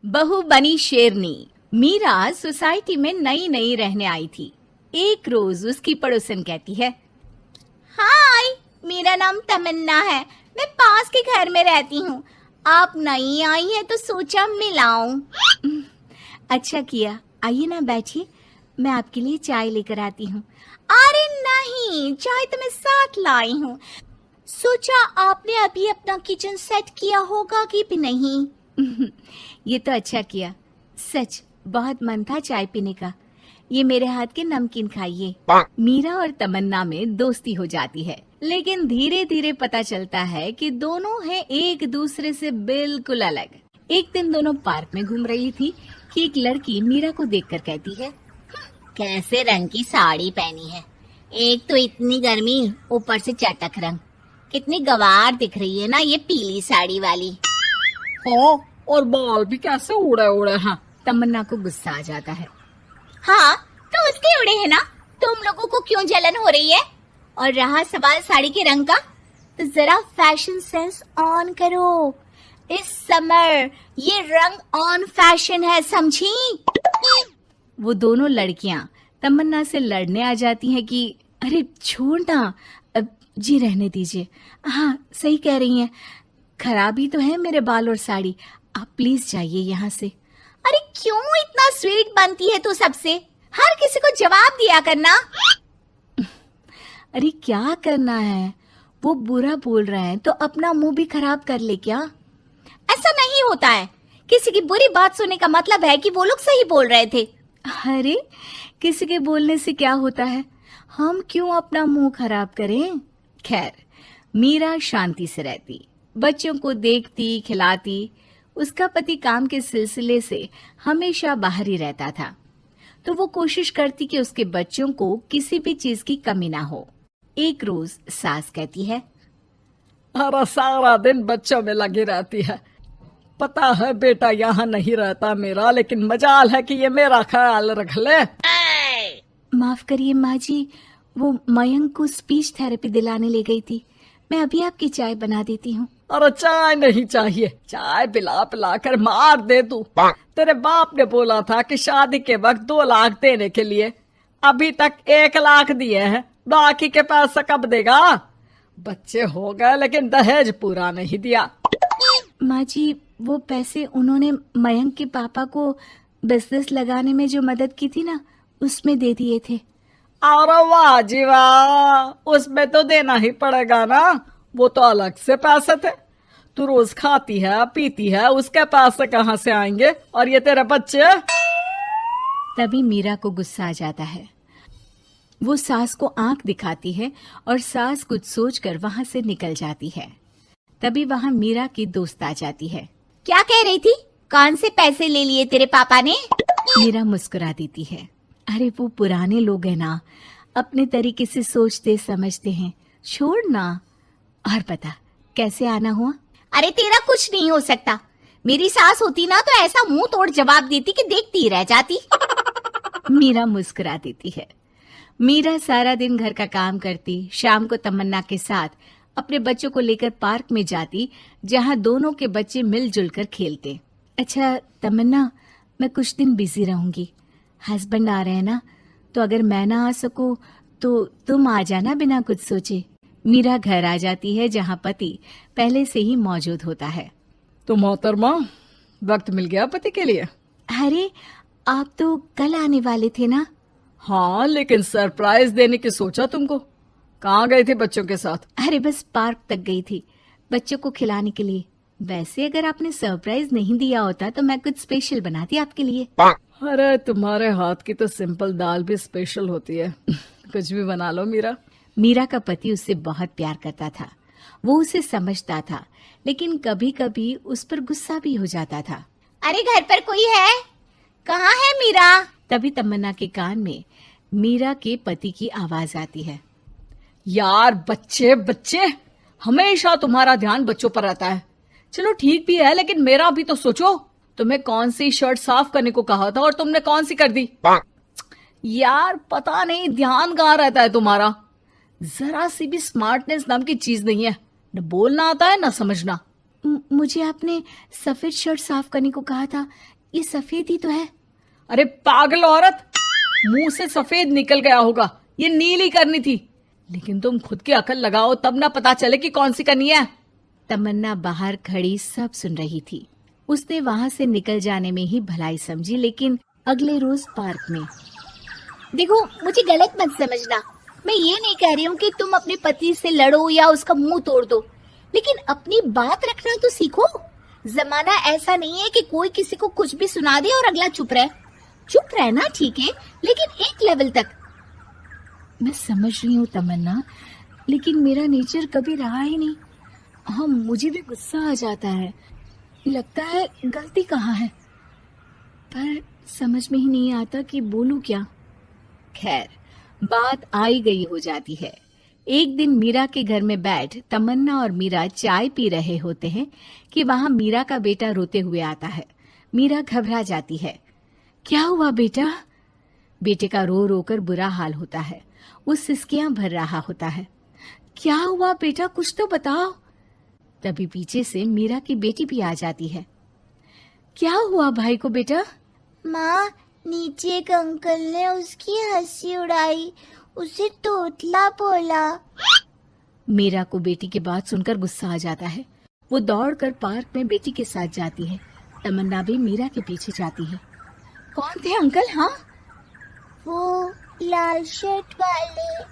बहू बनी शेरनी। मीरा सोसाइटी में नई नई रहने आई थी। एक रोज उसकी पड़ोसन कहती है, हाय, मेरा नाम तमन्ना है, मैं पास के घर में रहती हूँ। आप नई आई हैं तो सोचा मिलाऊं। अच्छा किया, आइए ना बैठिए, मैं आपके लिए चाय लेकर आती हूँ। अरे नहीं, चाय तो मैं साथ लाई हूँ। सोचा आपने अभी अपना किचन सेट किया होगा कि भी नहीं। ये तो अच्छा किया, सच बहुत मन था चाय पीने का। ये मेरे हाथ के नमकीन खाइए। मीरा और तमन्ना में दोस्ती हो जाती है, लेकिन धीरे धीरे पता चलता है कि दोनों हैं एक दूसरे से बिल्कुल अलग। एक दिन दोनों पार्क में घूम रही थी कि एक लड़की मीरा को देखकर कहती है, कैसे रंग की साड़ी पहनी है, एक तो इतनी गर्मी, ऊपर से चटक रंग। कितनी गवार दिख रही है ना ये पीली साड़ी वाली। हाँ, और बाल भी कैसे उड़े उड़े हैं। तमन्ना को गुस्सा आ जाता है। हाँ, तो उसके उड़े हैं ना, तुम लोगों को क्यों जलन हो रही है? और रहा सवाल साड़ी के रंग का, तो जरा फैशन सेंस ऑन करो। इस समर ये रंग ऑन फैशन है, समझी? वो दोनों लड़कियां तमन्ना से लड़ने आ जाती हैं कि अरे छोड़ ना, जी रहने दीजिए। हाँ, सही कह रही हैं, खराबी तो है मेरे बाल और साड़ी, आप प्लीज जाइए यहाँ से। अरे क्यों इतना स्वीट बनती है तू सबसे? हर किसी को जवाब दिया करना। अरे क्या करना है, वो बुरा बोल रहे हैं तो अपना मुंह भी खराब कर ले क्या? ऐसा नहीं होता है, किसी की बुरी बात सुनने का मतलब है कि वो लोग सही बोल रहे थे। अरे किसी के बोलने से क्या होता है, हम क्यों अपना मुंह खराब करें। खैर, मीरा शांति से रहती, बच्चों को देखती खिलाती। उसका पति काम के सिलसिले से हमेशा बाहर ही रहता था, तो वो कोशिश करती कि उसके बच्चों को किसी भी चीज की कमी ना हो। एक रोज सास कहती है, अरे सारा दिन बच्चों में लगी रहती है। पता है बेटा यहाँ नहीं रहता मेरा, लेकिन मजाल है कि ये मेरा ख्याल रख ले। माफ करिए माँ जी, वो मयंक को स्पीच थेरेपी दिलाने ले गई थी, मैं अभी आपकी चाय बना देती हूँ। अरे चाय नहीं चाहिए, चाय पिला पिला कर मार दे तू। तेरे बाप ने बोला था कि शादी के वक्त 2 लाख देने के लिए, अभी तक 1 लाख दिए हैं, बाकी के पैसा कब देगा? बच्चे हो गए लेकिन दहेज पूरा नहीं दिया। माँ जी, वो पैसे उन्होंने मयंक के पापा को बिजनेस लगाने में जो मदद की थी ना, उसमें दे दिए थे। अरे वाह जी वाह, उसमें तो देना ही पड़ेगा ना, वो तो अलग से पैसे थे। तू रोज खाती है पीती है, उसके पैसे कहाँ से आएंगे? और ये तेरे बच्चे। तभी मीरा को गुस्सा आ जाता है। वो सास को आंख दिखाती है और सास कुछ सोचकर वहां से निकल जाती है। तभी वहां मीरा की दोस्त आ जाती है। क्या कह रही थी? कौन से पैसे ले लिए तेरे पापा ने? मीरा मुस्कुरा देती है। अरे वो पुराने लोग हैं ना, अपने तरीके से सोचते समझते हैं, छोड़ ना। और बता कैसे आना हुआ? अरे तेरा कुछ नहीं हो सकता। मेरी सास होती ना तो ऐसा मुंह तोड़ जवाब देती कि देखती ही रह जाती। मीरा मुस्कुरा देती है। मीरा सारा दिन घर का काम करती, शाम को तमन्ना के साथ अपने बच्चों को लेकर पार्क में जाती, जहां दोनों के बच्चे मिलजुल कर खेलते। अच्छा तमन्ना, मैं कुछ दिन बिजी रहूंगी, हस्बैंड आ रहे हैं ना, तो अगर मैं ना आ सकूं तो तुम आ जाना बिना कुछ सोचे। मीरा घर आ जाती है, जहां पति पहले से ही मौजूद होता है। तो मोहतरमा, वक्त मिल गया पति के लिए? अरे आप तो कल आने वाले थे ना? हाँ, लेकिन सरप्राइज देने की सोचा तुमको। कहाँ गए थे बच्चों के साथ? अरे बस पार्क तक गई थी बच्चों को खिलाने के लिए। वैसे अगर आपने सरप्राइज नहीं दिया होता तो मैं कुछ स्पेशल बनाती आपके लिए। अरे तुम्हारे हाथ की तो सिंपल दाल भी स्पेशल होती है। कुछ भी बना लो मीरा। मीरा का पति उससे बहुत प्यार करता था, वो उसे समझता था, लेकिन कभी कभी उस पर गुस्सा भी हो जाता था। अरे घर पर कोई है? कहाँ है मीरा? तभी तमन्ना के कान में मीरा के पति की आवाज आती है। यार बच्चे बच्चे, हमेशा तुम्हारा ध्यान बच्चों पर रहता है। चलो ठीक भी है, लेकिन मेरा भी तो सोचो। तुम्हें कौन सी शर्ट साफ करने को कहा था और तुमने कौन सी कर दी? यार पता नहीं ध्यान कहाँ रहता है तुम्हारा। जरा सी भी स्मार्टनेस नाम की चीज नहीं है, न बोलना आता है न समझना। मुझे आपने सफेद शर्ट साफ करने को कहा था, ये सफेद ही तो है। अरे पागल औरत, मुंह से सफेद निकल गया होगा, ये नीली करनी थी। लेकिन तुम खुद की अकल लगाओ तब ना पता चले कि कौन सी करनी है। तमन्ना बाहर खड़ी सब सुन रही थी। उसने वहां से निकल जाने में ही भलाई समझी, लेकिन अगले रोज पार्क में। देखो, मुझे गलत मत समझना, मैं ये नहीं कह रही हूँ कि तुम अपने पति से लड़ो या उसका मुंह तोड़ दो, लेकिन अपनी बात रखना तो सीखो। जमाना ऐसा नहीं है कि कोई किसी को कुछ भी सुना दे और अगला चुप रहे। चुप रहना ठीक है, लेकिन एक लेवल तक। मैं समझ रही हूँ तमन्ना, लेकिन मेरा नेचर कभी रहा ही नहीं। हाँ, मुझे भी गुस्सा आ जाता है, लगता है गलती कहाँ है, पर समझ में ही नहीं आता कि बोलूं क्या। खैर, बात आई गई हो जाती है। एक दिन मीरा के घर में बैठ तमन्ना और मीरा चाय पी रहे होते हैं कि वहां मीरा का बेटा रोते हुए आता है। मीरा घबरा जाती है। क्या हुआ बेटा? बेटे का रो रो कर बुरा हाल होता है। वो सिसकियां भर रहा होता है। क्या हुआ बेटा, कुछ तो बताओ। तभी पीछे से मीरा की बेटी भी आ जाती है। क्या हुआ भाई को बेटा? माँ, नीचे एक अंकल ने उसकी हंसी उड़ाई, उसे तोतला बोला। मीरा को बेटी की बात सुनकर गुस्सा आ जाता है। वो दौड़कर पार्क में बेटी के साथ जाती है। तमन्ना भी मीरा के पीछे जाती है। कौन थे अंकल? हाँ, वो लाल शर्ट वाले।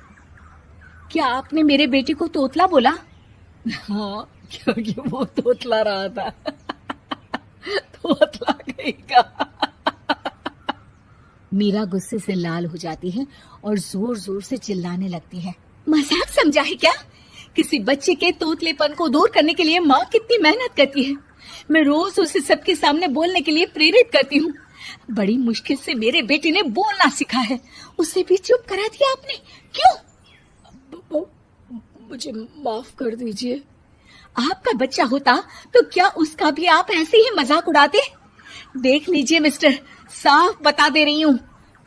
क्या आपने मेरे बेटे को तोतला बोला? हाँ, क्योंकि वो तोतला रहा था। तोतला कहेगा। मीरा गुस्से से लाल हो जाती है और जोर जोर से चिल्लाने लगती है। मजाक समझा है क्या? किसी बच्चे के तोतलेपन को दूर करने के लिए माँ कितनी मेहनत करती है। मैं रोज उसे सबके सामने बोलने के लिए प्रेरित करती हूँ। बड़ी मुश्किल से मेरे बेटे ने बोलना सीखा है, उसे भी चुप करा दिया आपने। क्यों? मुझे माफ कर दीजिए। आपका बच्चा होता तो क्या उसका भी आप ऐसे ही मजाक उड़ाते? देख लीजिए मिस्टर, साफ बता दे रही हूँ,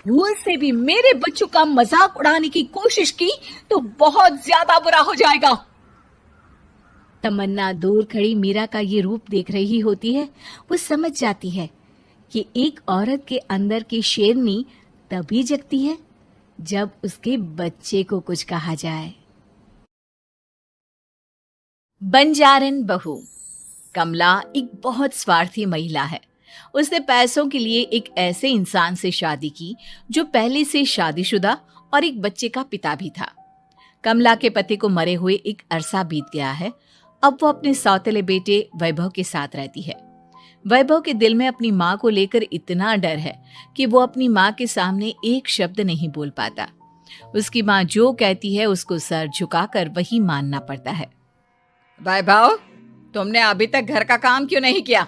भूल से भी मेरे बच्चों का मजाक उड़ाने की कोशिश की तो बहुत ज्यादा बुरा हो जाएगा। तमन्ना दूर खड़ी मीरा का ये रूप देख रही होती है। वो समझ जाती है कि एक औरत के अंदर की शेरनी तभी जगती है जब उसके बच्चे को कुछ कहा जाए। बंजारन बहू। कमला एक बहुत स्वार्थी महिला है। उसने पैसों के लिए एक ऐसे इंसान से शादी की जो पहले से शादीशुदा और एक बच्चे का पिता भी था। कमला के पति को मरे हुए एक अरसा बीत गया है। अब वो अपने सौतेले बेटे वैभव के साथ रहती है। वैभव के दिल में अपनी माँ को लेकर इतना डर है कि वो अपनी माँ के सामने एक शब्द नहीं बोल पाता। उसकी माँ जो कहती है उसको सर झुकाकर वही मानना पड़ता है। वैभव, तुमने अभी तक घर का काम क्यों नहीं किया?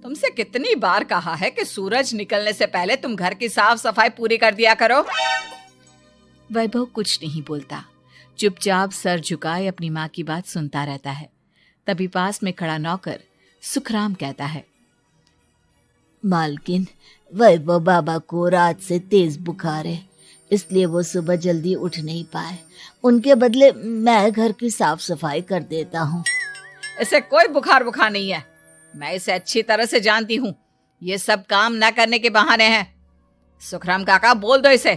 तुमसे कितनी बार कहा है कि सूरज निकलने से पहले तुम घर की साफ सफाई पूरी कर दिया करो। वैभव कुछ नहीं बोलता, चुपचाप सर झुकाए अपनी माँ की बात सुनता रहता है। तभी पास में खड़ा नौकर सुखराम कहता है, मालकिन, वैभव बाबा को रात से तेज बुखार है, इसलिए वो सुबह जल्दी उठ नहीं पाए। उनके बदले मैं घर की साफ सफाई कर देता हूँ। इसे कोई बुखार नहीं है, मैं इसे अच्छी तरह से जानती हूँ। ये सब काम न करने के बहाने हैं। सुखराम काका, बोल दो इसे,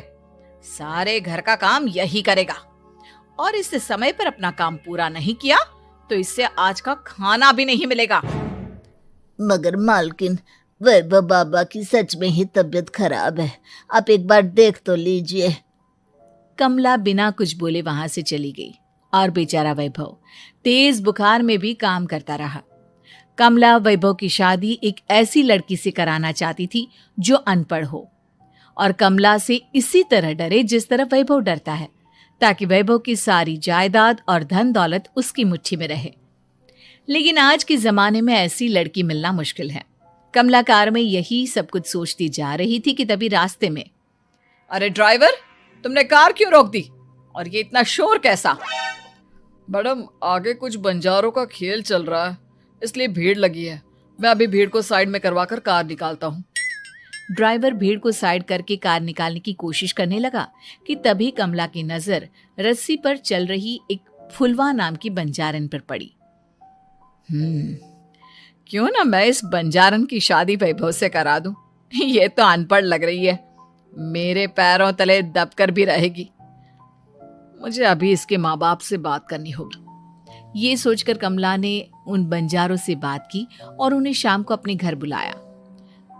सारे घर का काम यही करेगा, और इससे समय पर अपना काम पूरा नहीं किया तो इससे आज का खाना भी नहीं मिलेगा। मगर मालकिन, वैभव बाबा की सच में ही तबीयत खराब है, आप एक बार देख तो लीजिए। कमला बिना कुछ बोले वहां से चली गई और बेचारा वैभव तेज बुखार में भी काम करता रहा। कमला वैभव की शादी एक ऐसी लड़की से कराना चाहती थी जो अनपढ़ हो और कमला से इसी तरह डरे जिस तरह वैभव डरता है, ताकि वैभव की सारी जायदाद और धन दौलत उसकी मुट्ठी में रहे। लेकिन आज के जमाने में ऐसी लड़की मिलना मुश्किल है। कमला कार में यही सब कुछ सोचती जा रही थी कि तभी रास्ते में, अरे ड्राइवर, तुमने कार क्यों रोक दी? और ये इतना शोर कैसा? मैडम, आगे कुछ बंजारों का खेल चल रहा है, इसलिए भीड़ लगी है। मैं अभी भीड़ को साइड में करवाकर कार निकालता हूँ। ड्राइवर भीड़ को साइड करके कार निकालने की कोशिश करने लगा कि तभी कमला की नजर रस्सी पर चल रही एक फुलवा नाम की बंजारन पर पड़ी। क्यों ना मैं इस बंजारन की शादी वैभव से करा दूं। ये तो अनपढ़ लग रही है, मेरे पैरों तले दबकर भी रहेगी। मुझे अभी इसके माँ बाप से बात करनी होगी। ये सोचकर कमला ने उन बंजारों से बात की और उन्हें शाम को अपने घर बुलाया।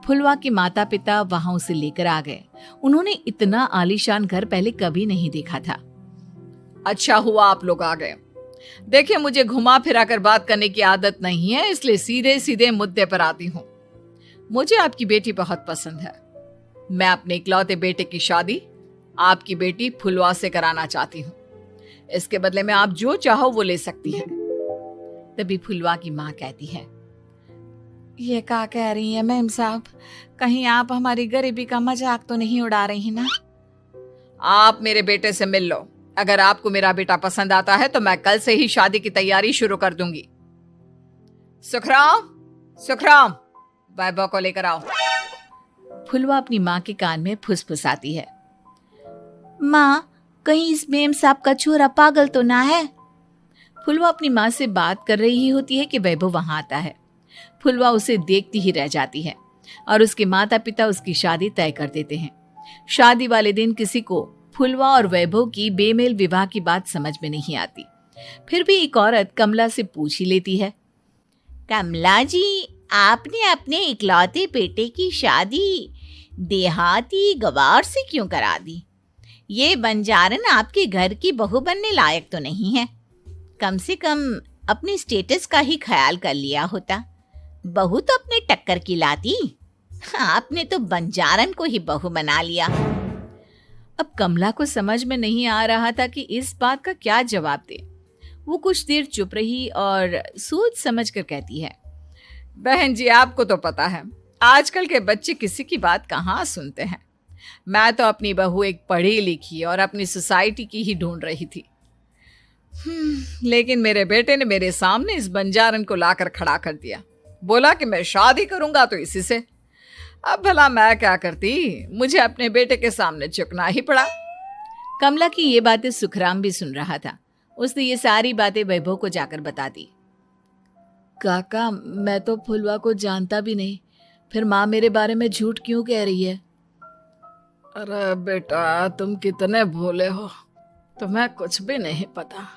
फुलवा के माता पिता वहां उसे लेकर आ गए। उन्होंने इतना आलीशान घर पहले कभी नहीं देखा था। अच्छा हुआ आप लोग आ गए। देखिए, मुझे घुमा फिरा कर बात करने की आदत नहीं है, इसलिए सीधे सीधे मुद्दे पर आती हूँ। मुझे आपकी बेटी बहुत पसंद है। मैं अपने इकलौते बेटे की शादी आपकी बेटी फुलवा से कराना चाहती हूँ। इसके बदले में आप जो चाहो वो ले सकती हैं। तभी फुलवा की माँ कहती है, ये क्या कह रही है मैम साहब, कहीं आप हमारी गरीबी का मजाक तो नहीं उड़ा रही ना? आप मेरे बेटे से मिल लो। अगर आपको मेरा बेटा पसंद आता है तो मैं कल से ही शादी की तैयारी शुरू कर दूंगी। सुखराम, सुखराम, वैभव को लेकर आओ। फुलवा अपनी माँ के कान में फुसफुसाती है। माँ, कहीं इस मेम साहब का छोरा पागल तो ना है? फुलवा अपनी माँ से बात कर रही होती है कि वैभव वहां आता है। फुलवा उसे देखती ही रह जाती है और उसके माता पिता उसकी शादी तय कर देते हैं। शादी वाले दिन किसी को फुलवा और वैभव की बेमेल विवाह की बात समझ में नहीं आती। फिर भी एक औरत कमला से पूछ ही लेती है, कमला जी, आपने अपने इकलौते बेटे की शादी देहाती गवार से क्यों करा दी? ये बंजारन आपके घर की बहू बनने लायक तो नहीं है। कम से कम अपने स्टेटस का ही ख्याल कर लिया होता। बहू तो अपने टक्कर की लाती, आपने तो बंजारन को ही बहू बना लिया। अब कमला को समझ में नहीं आ रहा था कि इस बात का क्या जवाब दे। वो कुछ देर चुप रही और सोच समझ कर कहती है, बहन जी, आपको तो पता है आजकल के बच्चे किसी की बात कहाँ सुनते हैं। मैं तो अपनी बहू एक पढ़ी लिखी और अपनी सोसाइटी की ही ढूंढ रही थी। लेकिन मेरे बेटे ने मेरे सामने इस बंजारन को लाकर खड़ा कर दिया। बोला कि मैं शादी करूंगा तो इसी से। अब भला मैं क्या करती, मुझे अपने बेटे के सामने झुकना ही पड़ा। कमला की ये बातें सुखराम भी सुन रहा था। उसने ये सारी बातें वैभव को जाकर बता दी। काका, मैं तो फुलवा को जानता भी नहीं, फिर माँ मेरे बारे में झूठ क्यों कह रही है? अरे बेटा, तुम कितने भोले हो, तुम्हें कुछ भी नहीं पता।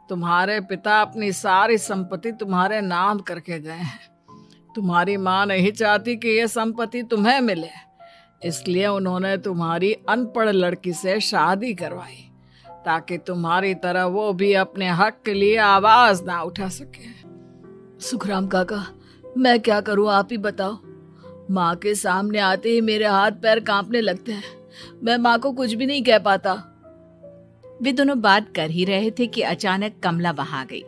तुम्हारे पिता अपनी सारी संपत्ति तुम्हारे नाम करके गए हैं। तुम्हारी माँ नहीं चाहती कि यह संपत्ति तुम्हें मिले, इसलिए उन्होंने तुम्हारी अनपढ़ लड़की से शादी करवाई ताकि तुम्हारी तरह वो भी अपने हक के लिए आवाज ना उठा सके। सुखराम काका, मैं क्या करूं, आप ही बताओ। माँ के सामने आते ही मेरे हाथ पैर कांपने लगते हैं। मैं माँ को कुछ भी नहीं कह पाता। वे दोनों बात कर ही रहे थे कि अचानक कमला वहां गई।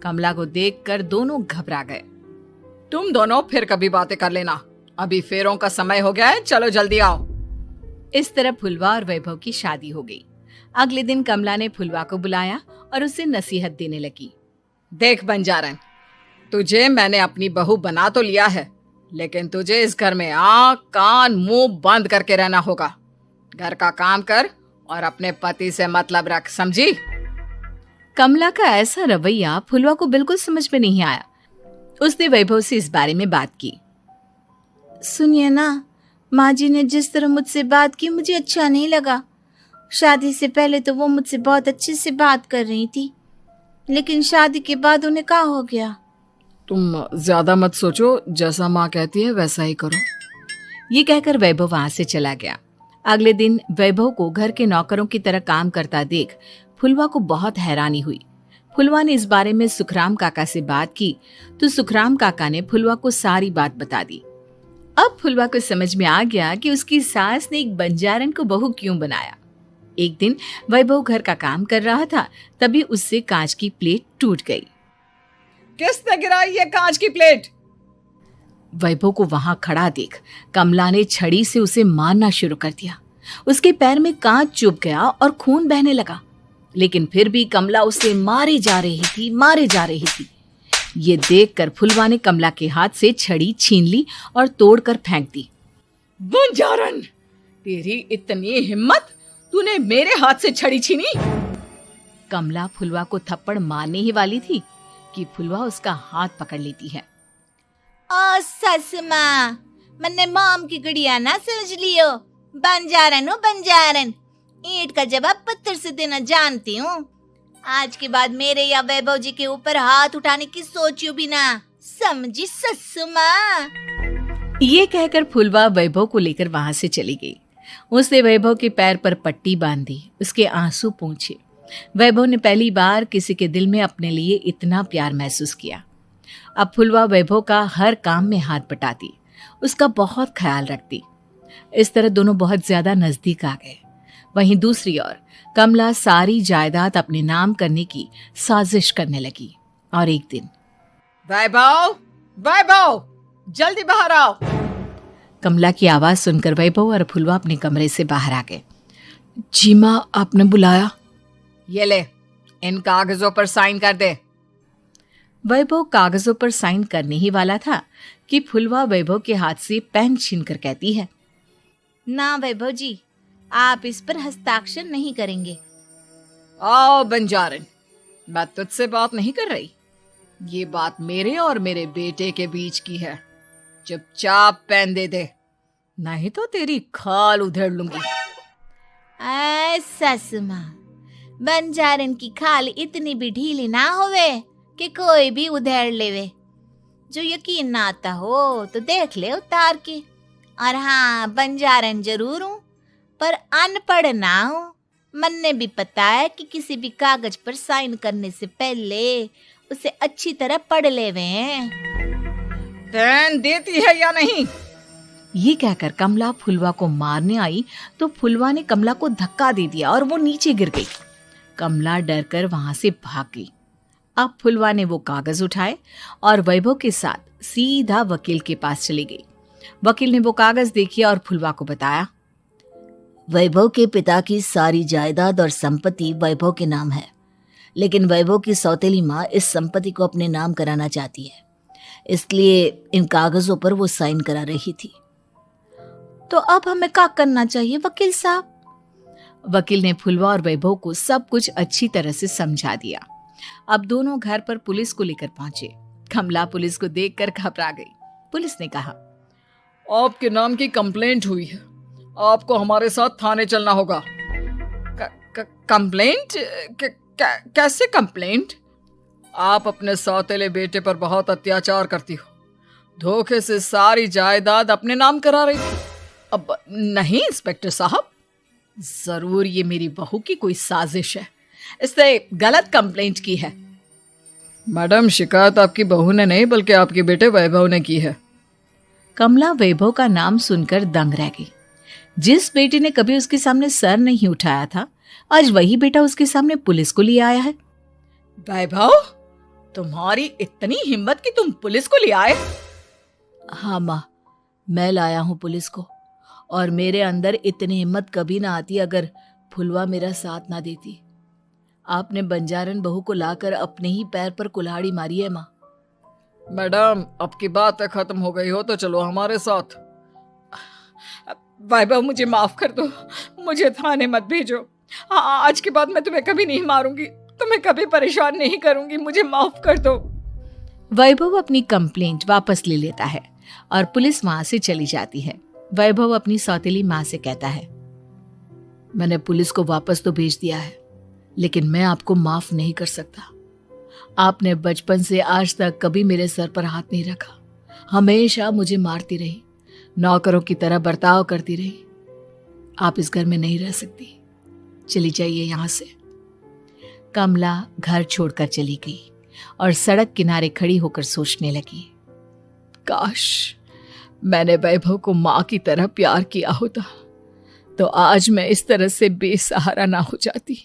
कमला को देखकर दोनों घबरा गए। तुम दोनों फिर कभी बातें कर लेना, अभी फेरों का समय हो गया है, चलो जल्दी आओ। इस तरह फुलवा और वैभव की शादी हो गई। अगले दिन कमला ने फुलवा को बुलाया और उसे नसीहत देने लगी। देख बंजारन, तुझे मैंने अपनी बहू बना तो लिया है, लेकिन तुझे इस घर में आंख कान मुंह बंद करके रहना होगा। घर का काम कर और अपने पति से मतलब रख, समझी? कमला का ऐसा रवैया फुलवा को बिल्कुल समझ में नहीं आया। उसने वैभव से इस बारे में बात की। सुनिए ना, माँ जी ने जिस तरह मुझसे बात की मुझे अच्छा नहीं लगा। शादी से पहले तो वो मुझसे बहुत अच्छे से बात कर रही थी, लेकिन शादी के बाद उन्हें क्या हो गया? तुम ज्यादा मत सोचो, जैसा माँ कहती है वैसा ही करो। ये कहकर वैभव वहां से चला गया। अगले दिन वैभव को घर के नौकरों की तरह काम करता देख फुलवा को बहुत हैरानी हुई। फुलवा ने इस बारे में सुखराम काका से बात की तो सुखराम काका ने फुलवा को सारी बात बता दी। अब फुलवा को समझ में आ गया कि उसकी सास ने एक बंजारन को बहू क्यों बनाया। एक दिन वैभव घर का काम कर रहा था, तभी उससे कांच की प्लेट टूट गई। किसने गिराई ये कांच की प्लेट? वैभव को वहां खड़ा देख कमला ने छड़ी से उसे मारना शुरू कर दिया। उसके पैर में कांच चुभ गया और खून बहने लगा, लेकिन फिर भी कमला उसे मारे जा रही थी। ये देखकर फुलवा ने कमला के हाथ से छड़ी छीन ली और तोड़कर फेंक दी। बंजारन, तेरी इतनी हिम्मत, तूने मेरे हाथ से छड़ी छीनी? कमला फुलवा को थप्पड़ मारने ही वाली थी कि फुलवा उसका हाथ पकड़ लेती है। ओ सस माँ, मैंने मॉम की गुड़िया ना समझ लियो। बंजारन हो बंजारन, ईंट का जवाब पत्थर से देना जानती हूँ। आज के बाद मेरे या वैभव जी के ऊपर हाथ उठाने की सोचियो भी ना, समझी ससु माँ। ये कहकर फुलवा वैभव को लेकर वहां से चली गई। उसने वैभव के पैर पर पट्टी बांधी, उसके आंसू पोंछे। वैभव ने पहली बार किसी के दिल में अपने लिए इतना प्यार महसूस किया। अब फुलवा वैभव का हर काम में हाथ बटाती, उसका बहुत ख्याल रखती। इस तरह दोनों बहुत ज्यादा नजदीक आ गए। वहीं दूसरी ओर कमला सारी जायदाद अपने नाम करने की साजिश करने लगी। और एक दिन, वैभव, वैभव, जल्दी बाहर आओ। कमला की आवाज सुनकर वैभव और फुलवा अपने कमरे से बाहर आ गए। जी माँ, आपने बुलाया? ये ले, इन कागजों पर साइन कर दे। वैभव कागजों पर साइन करने ही वाला था कि फुलवा वैभव के हाथ से पेन छीनकर कहती है, ना वैभव जी, आप इस पर हस्ताक्षर नहीं करेंगे। आओ बंजारन, मैं तुझसे बात नहीं कर रही। ये बात मेरे और मेरे बेटे के बीच की है। चुपचाप पेन दे दे, नहीं तो तेरी खाल उधेड़ लूंगी। ससु माँ, बंजारन की खाल इतनी भी ढीली ना होवे कि कोई भी उधेड़ लेवे। जो यकीन ना आता हो तो देख ले उतार के। और हाँ, बंजारन जरूर हूँ पर अनपढ़ ना हूँ। मन्ने भी पता है कि किसी भी कागज पर साइन करने से पहले उसे अच्छी तरह पढ़ लेवे हैं। पेन देती है या नहीं? ये कहकर कमला फुलवा को मारने आई तो फुलवा ने कमला को धक्का दे दिया और वो नीचे गिर गई। कमला डरकर वहां से भाग गई। अब फुलवा ने वो कागज उठाए और वैभव के साथ सीधा वकील के पास चली गई। वकील ने वो कागज देखी और फुलवा को बताया, वैभव के पिता की सारी जायदाद और संपत्ति वैभव के नाम है, लेकिन वैभव की सौतेली माँ इस संपत्ति को अपने नाम कराना चाहती है, इसलिए इन कागजों पर वो साइन करा रही थी। तो अब हमें क्या करना चाहिए वकील साहब? वकील ने फुलवा और वैभव को सब कुछ अच्छी तरह से समझा दिया। अब दोनों घर पर पुलिस को लेकर पहुंचे। कमला पुलिस को देखकर घबरा गई। पुलिस ने कहा, आपके नाम की कंप्लेंट हुई है, आपको हमारे साथ थाने चलना होगा। कंप्लेंट? कैसे कंप्लेंट? आप अपने सौतेले बेटे पर बहुत अत्याचार करती हो, धोखे से सारी जायदाद अपने नाम करा रही थी। अब नहीं इंस्पेक्टर साहब, जरूर ये मेरी बहू की कोई साजिश है, इसने गलत कंप्लेंट की है। मैडम, शिकायत आपकी बहू ने नहीं बल्कि आपके बेटे वैभव ने की है। कमला वैभव का नाम सुनकर दंग रह गई। जिस बेटे ने कभी उसके सामने सर नहीं उठाया था, आज वही बेटा उसके सामने पुलिस को ले आया है। वैभव, तुम्हारी इतनी हिम्मत कि तुम पुलिस को ले आए? हाँ माँ, मैं लाया हूँ पुलिस को, और मेरे अंदर इतनी हिम्मत कभी ना आती अगर फुलवा मेरा साथ ना देती। आपने बंजारन बहू को लाकर अपने ही पैर पर कुल्हाड़ी मारी है माँ। मैडम, अब की बात खत्म हो गई हो तो चलो हमारे साथ। वैभव, मुझे माफ कर दो, मुझे थाने मत भेजो। आज के बाद मैं तुम्हें कभी नहीं मारूंगी, तुम्हें कभी परेशान नहीं करूंगी, मुझे माफ कर दो। वैभव अपनी कंप्लेंट वापस ले लेता है और पुलिस वहां से चली जाती है। वैभव अपनी सौतेली माँ से कहता है, मैंने पुलिस को वापस तो भेज दिया है, लेकिन मैं आपको माफ नहीं कर सकता। आपने बचपन से आज तक कभी मेरे सर पर हाथ नहीं रखा, हमेशा मुझे मारती रही, नौकरों की तरह बर्ताव करती रही। आप इस घर में नहीं रह सकती, चली जाइए यहाँ से। कमला घर छोड़कर चली गई और सड़क किनारे खड़ी होकर सोचने लगी, काश मैंने वैभव को माँ की तरह प्यार किया होता तो आज मैं इस तरह से बेसहारा ना हो जाती।